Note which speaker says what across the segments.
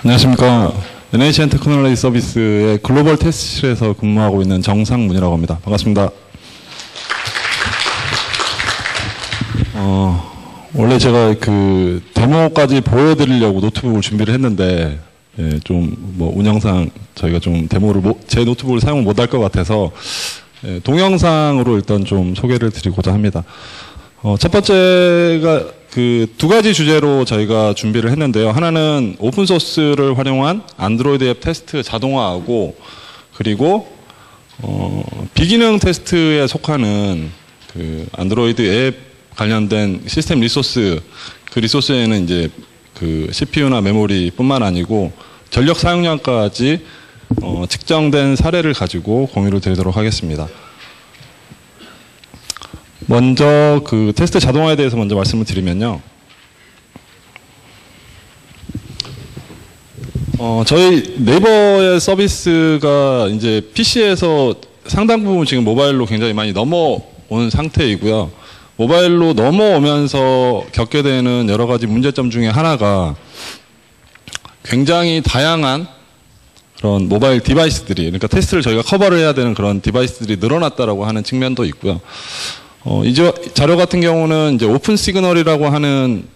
Speaker 1: 안녕하십니까. NHN 테크놀로지 서비스의 글로벌 테스트실에서 근무하고 있는 정상문이라고 합니다. 반갑습니다. 원래 제가 그 데모까지 보여드리려고 노트북을 준비를 했는데, 예, 좀 뭐 운영상 저희가 좀 데모를 제 노트북을 사용 못할 것 같아서, 예, 동영상으로 일단 좀 소개를 드리고자 합니다. 첫 번째가 그 두 가지 주제로 저희가 준비를 했는데요. 하나는 오픈소스를 활용한 안드로이드 앱 테스트 자동화하고, 그리고 비기능 테스트에 속하는 그 안드로이드 앱 관련된 시스템 리소스, 그 리소스에는 이제 그 CPU나 메모리 뿐만 아니고 전력 사용량까지 측정된 사례를 가지고 공유를 드리도록 하겠습니다. 먼저 그 테스트 자동화에 대해서 먼저 말씀을 드리면요. 저희 네이버의 서비스가 이제 PC에서 상당 부분 지금 모바일로 굉장히 많이 넘어온 상태이고요. 모바일로 넘어오면서 겪게 되는 여러 가지 문제점 중에 하나가 굉장히 다양한 그런 모바일 디바이스들이, 그러니까 테스트를 저희가 커버를 해야 되는 그런 디바이스들이 늘어났다라고 하는 측면도 있고요. 이제 자료 같은 경우는 이제 오픈 시그널이라고 하는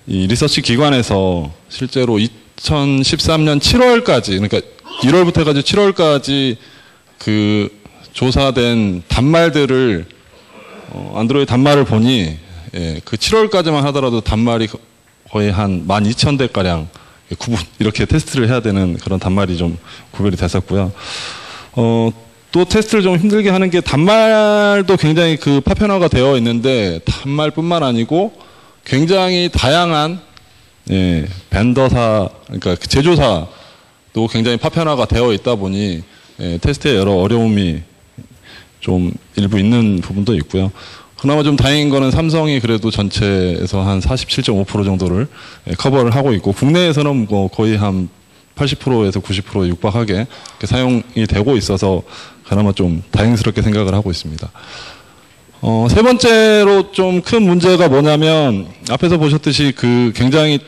Speaker 1: 이 리서치 기관에서 실제로 2013년 7월까지, 그러니까 1월부터 해가지고 7월까지 그 조사된 단말들을 안드로이드 단말을 보니, 예, 그 7월까지만 하더라도 단말이 거의 한 12,000대 가량 구분, 이렇게 테스트를 해야 되는 그런 단말이 좀 구별이 됐었고요. 또 테스트를 좀 힘들게 하는 게 단말도 굉장히 그 파편화가 되어 있는데, 단말뿐만 아니고 굉장히 다양한, 예, 벤더사, 그러니까 제조사도 굉장히 파편화가 되어 있다 보니, 예, 테스트에 여러 어려움이 좀 일부 있는 부분도 있고요. 그나마 좀 다행인 거는 삼성이 그래도 전체에서 한 47.5% 정도를 커버를 하고 있고, 국내에서는 뭐 거의 한 80%에서 90% 육박하게 사용이 되고 있어서 그나마 좀 다행스럽게 생각을 하고 있습니다. 세 번째로 좀 큰 문제가 뭐냐면, 앞에서 보셨듯이 그 굉장히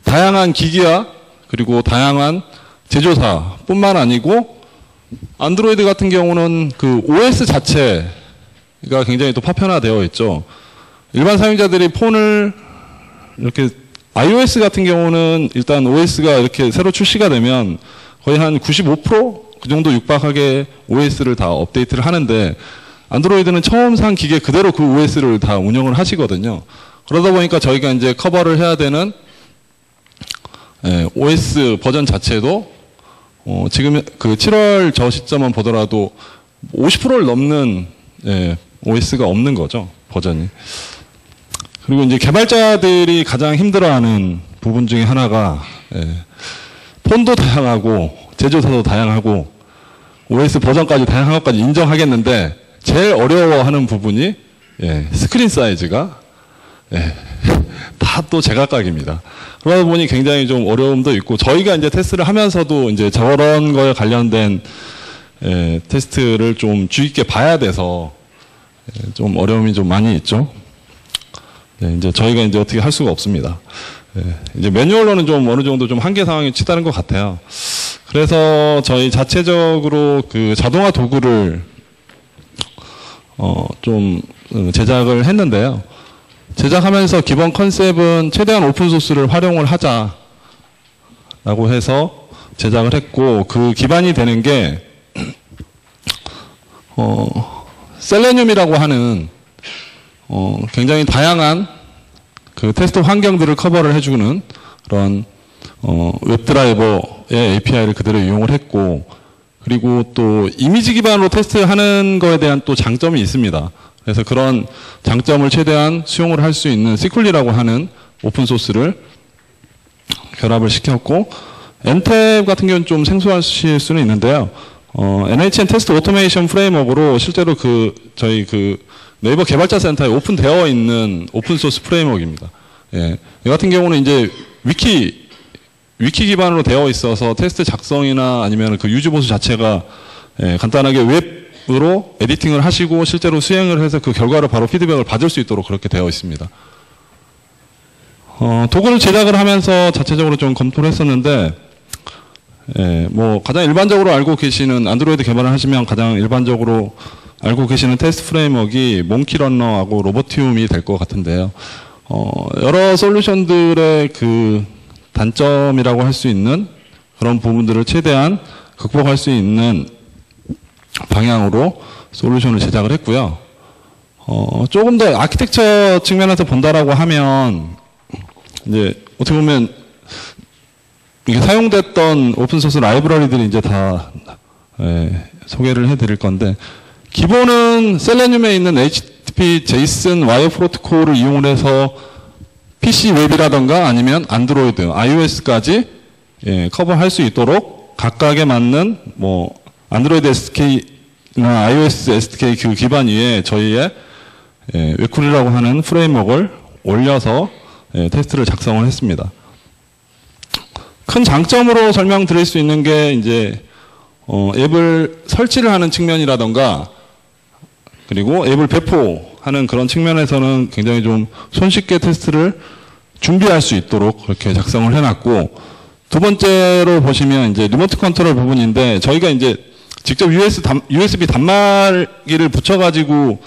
Speaker 1: 다양한 기기와 그리고 다양한 제조사뿐만 아니고, 안드로이드 같은 경우는 그 OS 자체가 굉장히 또 파편화되어 있죠. 일반 사용자들이 폰을 이렇게 iOS 같은 경우는 일단 OS가 이렇게 새로 출시가 되면 거의 한 95% 그 정도 육박하게 OS를 다 업데이트를 하는데, 안드로이드는 처음 산 기계 그대로 그 OS를 다 운영을 하시거든요. 그러다 보니까 저희가 이제 커버를 해야 되는 OS 버전 자체도 지금 그 7월 저 시점만 보더라도 50%를 넘는, 예, OS가 없는 거죠, 버전이. 그리고 이제 개발자들이 가장 힘들어하는 부분 중에 하나가, 예, 폰도 다양하고 제조사도 다양하고 OS 버전까지 다양한 것까지 인정하겠는데, 제일 어려워하는 부분이, 예, 스크린 사이즈가, 예, 다 또 제각각입니다. 그러다 보니 굉장히 좀 어려움도 있고, 저희가 이제 테스트를 하면서도 이제 저런 거에 관련된, 예, 테스트를 좀 주의 깊게 봐야 돼서, 예, 좀 어려움이 좀 많이 있죠. 네, 이제 저희가 이제 어떻게 할 수가 없습니다. 예, 이제 매뉴얼로는 좀 어느 정도 좀 한계 상황이 치닫는 것 같아요. 그래서 저희 자체적으로 그 자동화 도구를 좀 제작을 했는데요. 제작하면서 기본 컨셉은 최대한 오픈소스를 활용을 하자라고 해서 제작을 했고, 그 기반이 되는 게 셀레늄이라고 하는 굉장히 다양한 그 테스트 환경들을 커버를 해주는 그런 웹드라이버의 API를 그대로 이용을 했고, 그리고 또 이미지 기반으로 테스트하는 거에 대한 또 장점이 있습니다. 그래서 그런 장점을 최대한 수용을 할 수 있는 시쿨리라고 하는 오픈소스를 결합을 시켰고, 엔탭 같은 경우는 좀 생소하실 수는 있는데요. NHN 테스트 오토메이션 프레임워크로 실제로 저희 네이버 개발자 센터에 오픈되어 있는 오픈소스 프레임워크입니다. 예. 이 같은 경우는 이제 위키 기반으로 되어 있어서 테스트 작성이나 아니면 그 유즈 보수 자체가, 예, 간단하게 웹으로 에디팅을 하시고 실제로 수행을 해서 그 결과를 바로 피드백을 받을 수 있도록 그렇게 되어 있습니다. 도구를 제작을 하면서 자체적으로 좀 검토를 했었는데, 예, 뭐 가장 일반적으로 알고 계시는 안드로이드 개발을 하시면 가장 일반적으로 알고 계시는 테스트 프레임워크이 몽키러너하고 로보티움이 될 것 같은데요. 여러 솔루션들의 그 단점이라고 할 수 있는 그런 부분들을 최대한 극복할 수 있는 방향으로 솔루션을 제작을 했고요. 조금 더 아키텍처 측면에서 본다라고 하면, 이제 어떻게 보면 이게 사용됐던 오픈소스 라이브러리들이 이제 다 소개를 해드릴 건데, 기본은 셀레늄에 있는 HTTP JSON 와이어 프로토콜을 이용을 해서 PC 웹이라던가 아니면 안드로이드, iOS까지 커버할 수 있도록 각각에 맞는 뭐 안드로이드 SDK나 iOS SDK 그 기반 위에 저희의 웹쿨이라고 하는 프레임워크를 올려서 테스트를 작성을 했습니다. 큰 장점으로 설명드릴 수 있는 게 이제 앱을 설치를 하는 측면이라던가 그리고 앱을 배포하는 그런 측면에서는 굉장히 좀 손쉽게 테스트를 준비할 수 있도록 그렇게 작성을 해놨고, 두 번째로 보시면 이제 리모트 컨트롤 부분인데, 저희가 이제 직접 USB 단말기를 붙여가지고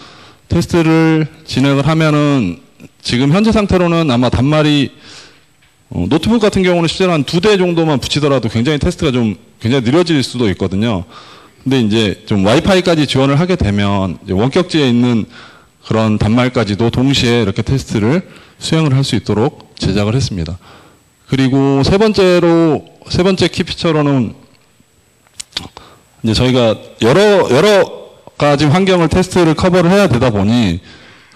Speaker 1: 테스트를 진행을 하면은 지금 현재 상태로는 아마 단말이 노트북 같은 경우는 실제로 한 2대 정도만 붙이더라도 굉장히 테스트가 좀 굉장히 느려질 수도 있거든요. 근데 이제 좀 와이파이까지 지원을 하게 되면 이제 원격지에 있는 그런 단말까지도 동시에 이렇게 테스트를 수행을 할 수 있도록 제작을 했습니다. 그리고 세 번째 키 피처로는 이제 저희가 여러 가지 환경을 테스트를 커버를 해야 되다 보니,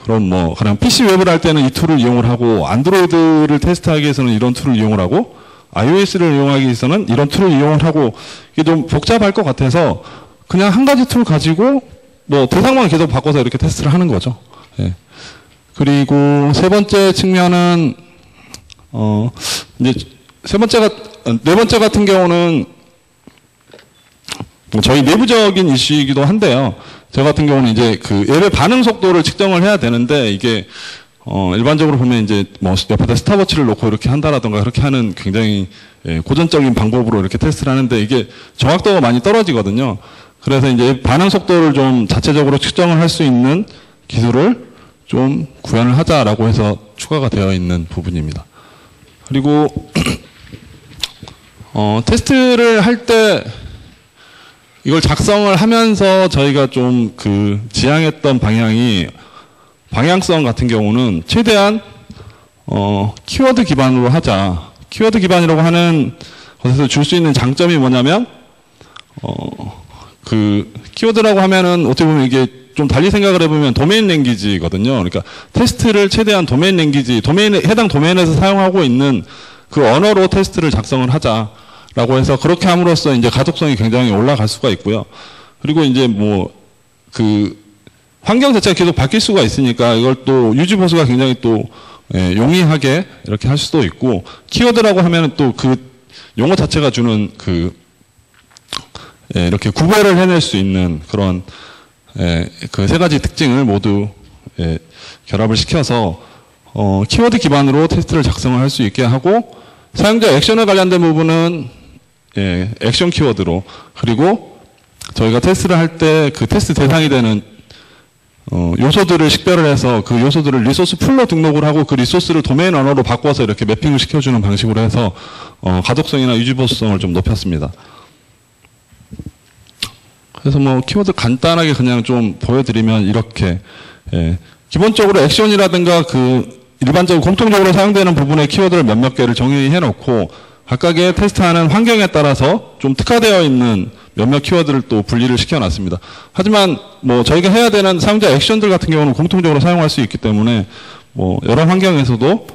Speaker 1: 그럼 뭐 그냥 PC 웹을 할 때는 이 툴을 이용을 하고, 안드로이드를 테스트하기 위해서는 이런 툴을 이용을 하고, iOS를 이용하기 위해서는 이런 툴을 이용을 하고, 이게 좀 복잡할 것 같아서 그냥 한 가지 툴 가지고 뭐 대상만 계속 바꿔서 이렇게 테스트를 하는 거죠. 예. 그리고 네 번째 같은 경우는 뭐 저희 내부적인 이슈이기도 한데요. 저 같은 경우는 이제 그 앱의 반응 속도를 측정을 해야 되는데, 이게 일반적으로 보면 이제 뭐 옆에다 스탑워치를 놓고 이렇게 한다라던가 그렇게 하는 굉장히 고전적인 방법으로 이렇게 테스트를 하는데, 이게 정확도가 많이 떨어지거든요. 그래서 이제 반응 속도를 좀 자체적으로 측정을 할 수 있는 기술을 좀 구현을 하자라고 해서 추가가 되어 있는 부분입니다. 그리고 테스트를 할 때 이걸 작성을 하면서 저희가 좀 그 지향했던 방향성 같은 경우는 최대한 키워드 기반으로 하자. 키워드 기반이라고 하는 것에서 줄 수 있는 장점이 뭐냐면, 그 키워드라고 하면은 어떻게 보면 이게 좀 달리 생각을 해보면 도메인 랭귀지거든요. 그러니까 테스트를 최대한 도메인 랭귀지, 해당 도메인에서 사용하고 있는 그 언어로 테스트를 작성을 하자라고 해서 그렇게 함으로써 이제 가독성이 굉장히 올라갈 수가 있고요. 그리고 이제 뭐 그 환경 자체가 계속 바뀔 수가 있으니까 이걸 또 유지 보수가 굉장히 또 용이하게 이렇게 할 수도 있고, 키워드라고 하면은 또 그 용어 자체가 주는 그 이렇게 구별을 해낼 수 있는 그런 그 세 가지 특징을 모두 결합을 시켜서 키워드 기반으로 테스트를 작성을 할 수 있게 하고, 사용자 액션에 관련된 부분은 액션 키워드로, 그리고 저희가 테스트를 할 때 그 테스트 대상이 되는 요소들을 식별을 해서 그 요소들을 리소스 풀로 등록을 하고 그 리소스를 도메인 언어로 바꿔서 이렇게 매핑을 시켜주는 방식으로 해서 가독성이나 유지보수성을 좀 높였습니다. 그래서 뭐 키워드 간단하게 그냥 좀 보여드리면 이렇게 기본적으로 액션이라든가 그 일반적으로 공통적으로 사용되는 부분의 키워드를 몇몇 개를 정의해 놓고, 각각의 테스트하는 환경에 따라서 좀 특화되어 있는 몇몇 키워드를 또 분리를 시켜놨습니다. 하지만 뭐 저희가 해야 되는 사용자 액션들 같은 경우는 공통적으로 사용할 수 있기 때문에 뭐 여러 환경에서도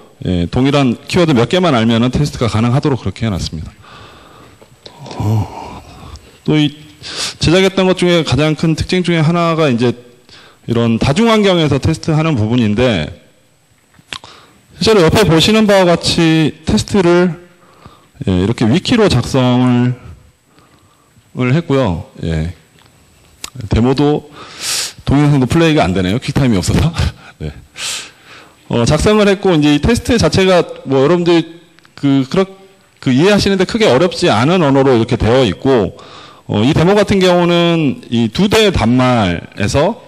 Speaker 1: 동일한 키워드 몇 개만 알면은 테스트가 가능하도록 그렇게 해놨습니다. 또 이 제작했던 것 중에 가장 큰 특징 중에 하나가 이제 이런 다중 환경에서 테스트하는 부분인데, 실제로 옆에 보시는 바와 같이 테스트를 이렇게 위키로 작성을 했고요. 데모도 동영상도 플레이가 안 되네요. 퀵타임이 없어서. 네. 작성을 했고, 이제 이 테스트 자체가 뭐 여러분들이 이해하시는데 크게 어렵지 않은 언어로 이렇게 되어 있고, 이 데모 같은 경우는 이 2대 단말에서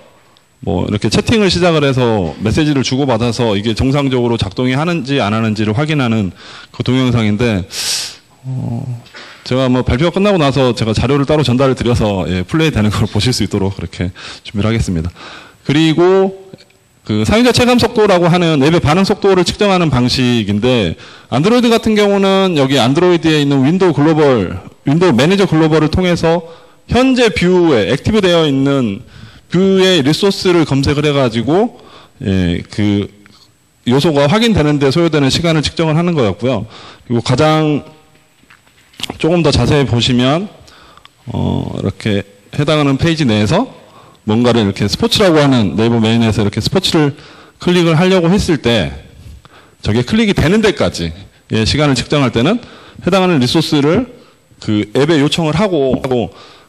Speaker 1: 뭐 이렇게 채팅을 시작을 해서 메시지를 주고받아서 이게 정상적으로 작동이 하는지 안 하는지를 확인하는 그 동영상인데, 제가 뭐 발표가 끝나고 나서 제가 자료를 따로 전달을 드려서 플레이 되는 걸 보실 수 있도록 그렇게 준비를 하겠습니다. 그리고 그 사용자 체감 속도라고 하는 앱의 반응 속도를 측정하는 방식인데, 안드로이드 같은 경우는 여기 안드로이드에 있는 윈도우 매니저 글로벌을 통해서 현재 뷰에 액티브 되어 있는 뷰의 리소스를 검색을 해가지고 그 요소가 확인되는데 소요되는 시간을 측정을 하는 거였고요. 그리고 가장 조금 더 자세히 보시면 이렇게 해당하는 페이지 내에서 뭔가를 이렇게 스포츠라고 하는 네이버 메인에서 이렇게 스포츠를 클릭을 하려고 했을 때 저게 클릭이 되는 데까지 시간을 측정할 때는 해당하는 리소스를 그 앱에 요청을 하고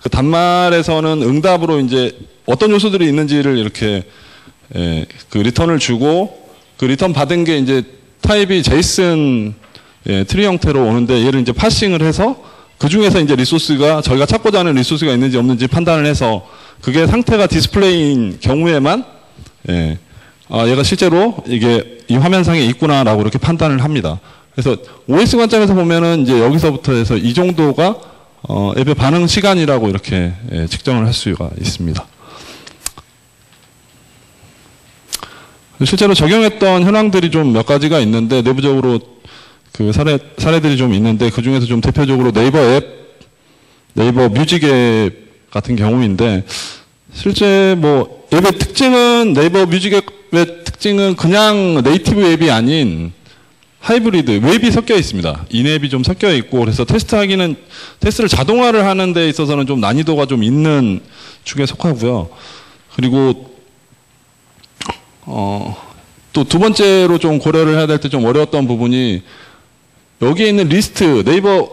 Speaker 1: 그 단말에서는 응답으로 이제 어떤 요소들이 있는지를 이렇게 그 리턴을 주고, 그 리턴 받은 게 이제 타입이 제이슨 트리 형태로 오는데, 얘를 이제 파싱을 해서 그 중에서 이제 리소스가 저희가 찾고자 하는 리소스가 있는지 없는지 판단을 해서, 그게 상태가 디스플레이인 경우에만 얘가 실제로 이게 이 화면상에 있구나라고 이렇게 판단을 합니다. 그래서 OS 관점에서 보면은 이제 여기서부터 해서 이 정도가 앱의 반응 시간이라고 이렇게 측정을 할 수가 있습니다. 실제로 적용했던 현황들이 좀 몇 가지가 있는데, 내부적으로 그 사례들이 좀 있는데, 그 중에서 좀 대표적으로 네이버 뮤직 앱 같은 경우인데, 실제 뭐 앱의 특징은, 네이버 뮤직 앱의 특징은 그냥 네이티브 앱이 아닌 하이브리드, 웹이 섞여 있습니다. 인앱이 좀 섞여 있고, 그래서 테스트를 자동화를 하는 데 있어서는 좀 난이도가 좀 있는 축에 속하고요. 그리고 또 두 번째로 좀 고려를 해야 될 때 좀 어려웠던 부분이, 여기에 있는 리스트, 네이버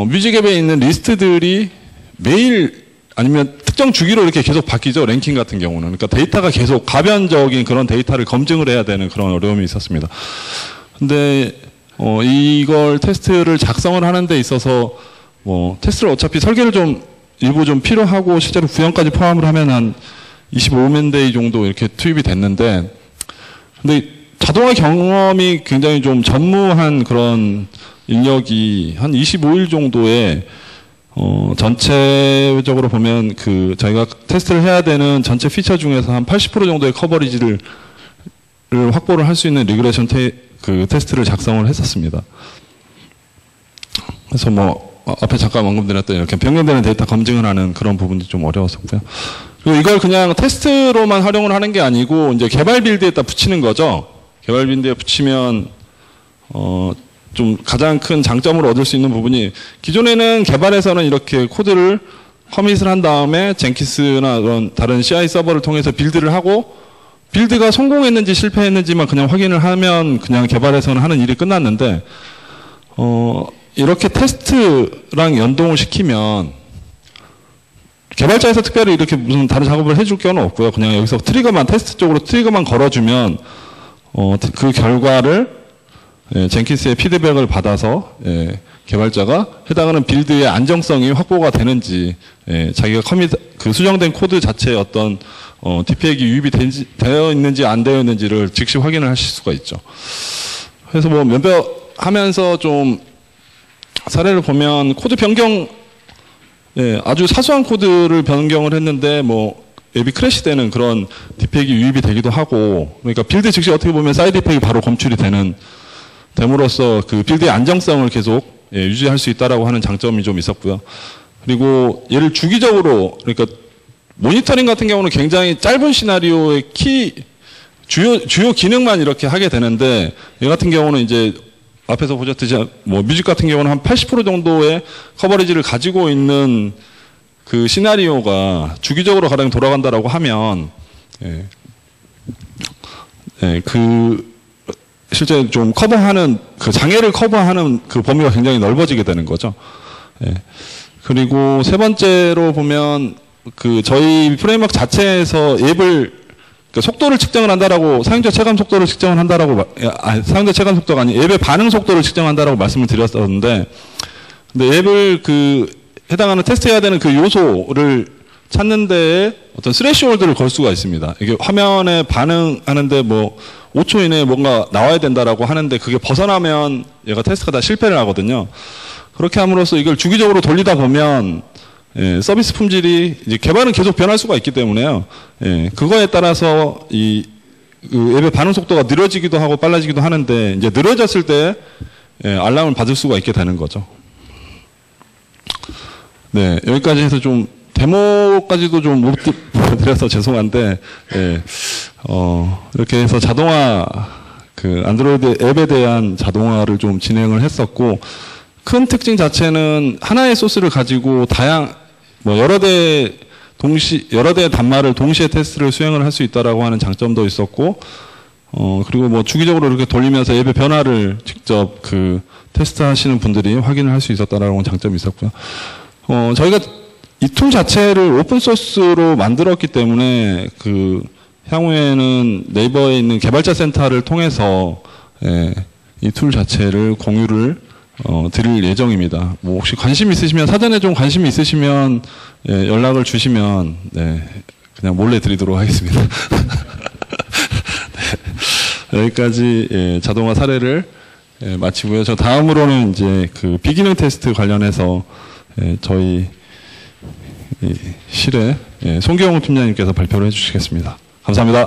Speaker 1: 뮤직 앱에 있는 리스트들이 매일 아니면 특정 주기로 이렇게 계속 바뀌죠. 랭킹 같은 경우는. 그러니까 데이터가 계속 가변적인 그런 데이터를 검증을 해야 되는 그런 어려움이 있었습니다. 근데 이걸 테스트를 작성을 하는 데 있어서 뭐 테스트를 어차피 설계를 좀 일부 좀 필요하고 실제로 구현까지 포함을 하면 한 25만 데이 정도 이렇게 투입이 됐는데, 근데 자동화 경험이 굉장히 좀 전무한 그런 인력이 한 25일 정도에 전체적으로 보면 그 저희가 테스트를 해야 되는 전체 피처 중에서 한 80% 정도의 커버리지를 확보를 할 수 있는 리그레션 테스트를 작성을 했었습니다. 그래서 뭐 앞에 잠깐 언급드렸던 이렇게 변경되는 데이터 검증을 하는 그런 부분도 좀 어려웠었고요. 그리고 이걸 그냥 테스트로만 활용을 하는 게 아니고 이제 개발 빌드에다 붙이는 거죠. 개발 빌드에 붙이면 좀 가장 큰 장점을 얻을 수 있는 부분이, 기존에는 개발에서는 이렇게 코드를 커밋을 한 다음에 젠키스나 그런 다른 CI 서버를 통해서 빌드를 하고, 빌드가 성공했는지 실패했는지만 그냥 확인을 하면 그냥 개발에서는 하는 일이 끝났는데, 이렇게 테스트랑 연동을 시키면 개발자에서 특별히 이렇게 무슨 다른 작업을 해줄 경우는 없고요. 그냥 여기서 테스트 쪽으로 트리거만 걸어주면 그 결과를 젠킨스의 피드백을 받아서 개발자가 해당하는 빌드의 안정성이 확보가 되는지, 자기가 그 수정된 코드 자체에 어떤 디펙이 유입이 되어 있는지 안 되어 있는지를 즉시 확인을 하실 수가 있죠. 그래서 뭐 몇몇 하면서 좀 사례를 보면 코드 변경, 아주 사소한 코드를 변경을 했는데 뭐 앱이 크래시되는 그런 디펙이 유입이 되기도 하고, 그러니까 빌드 즉시 어떻게 보면 사이드 디펙이 바로 검출이 됨으로써 그 빌드의 안정성을 계속 유지할 수 있다라고 하는 장점이 좀 있었고요. 그리고 얘를 주기적으로, 그러니까 모니터링 같은 경우는 굉장히 짧은 시나리오의 주요 기능만 이렇게 하게 되는데, 얘 같은 경우는 이제 앞에서 보셨듯이 뭐 뮤직 같은 경우는 한 80% 정도의 커버리지를 가지고 있는 그 시나리오가 주기적으로 가령 돌아간다라고 하면, 실제 좀 커버하는, 그 장애를 커버하는 그 범위가 굉장히 넓어지게 되는 거죠. 그리고 세 번째로 보면, 그 저희 프레임워크 자체에서 앱을 그러니까 속도를 측정을 한다라고 사용자 체감 속도를 측정을 한다라고 사용자 체감 속도가 아니 앱의 반응 속도를 측정한다라고 말씀을 드렸었는데, 근데 앱을 해당하는 테스트해야 되는 그 요소를 찾는 데에 어떤 스레시홀드를 걸 수가 있습니다. 이게 화면에 반응하는데 뭐 5초 이내에 뭔가 나와야 된다라고 하는데 그게 벗어나면 얘가 테스트가 다 실패를 하거든요. 그렇게 함으로써 이걸 주기적으로 돌리다 보면 서비스 품질이 이제 개발은 계속 변할 수가 있기 때문에요. 그거에 따라서 그 앱의 반응 속도가 느려지기도 하고 빨라지기도 하는데, 이제 느려졌을 때 알람을 받을 수가 있게 되는 거죠. 네, 여기까지 해서 좀 데모까지도 좀 못 드려서 죄송한데, 이렇게 해서 자동화, 안드로이드 앱에 대한 자동화를 좀 진행을 했었고, 큰 특징 자체는 하나의 소스를 가지고 여러 대의 단말을 동시에 테스트를 수행을 할 수 있다라고 하는 장점도 있었고, 그리고 뭐 주기적으로 이렇게 돌리면서 앱의 변화를 직접 테스트 하시는 분들이 확인을 할 수 있었다라는 장점이 있었고요. 저희가 이 툴 자체를 오픈소스로 만들었기 때문에 향후에는 네이버에 있는 개발자 센터를 통해서 이 툴 자체를 공유를 드릴 예정입니다. 뭐 혹시 관심 있으시면, 사전에 좀 관심이 있으시면 연락을 주시면 그냥 몰래 드리도록 하겠습니다. 네, 여기까지 자동화 사례를 마치고요. 저 다음으로는 이제 비기능 테스트 관련해서 저희 실에 송기영 팀장님께서 발표를 해주시겠습니다. 감사합니다.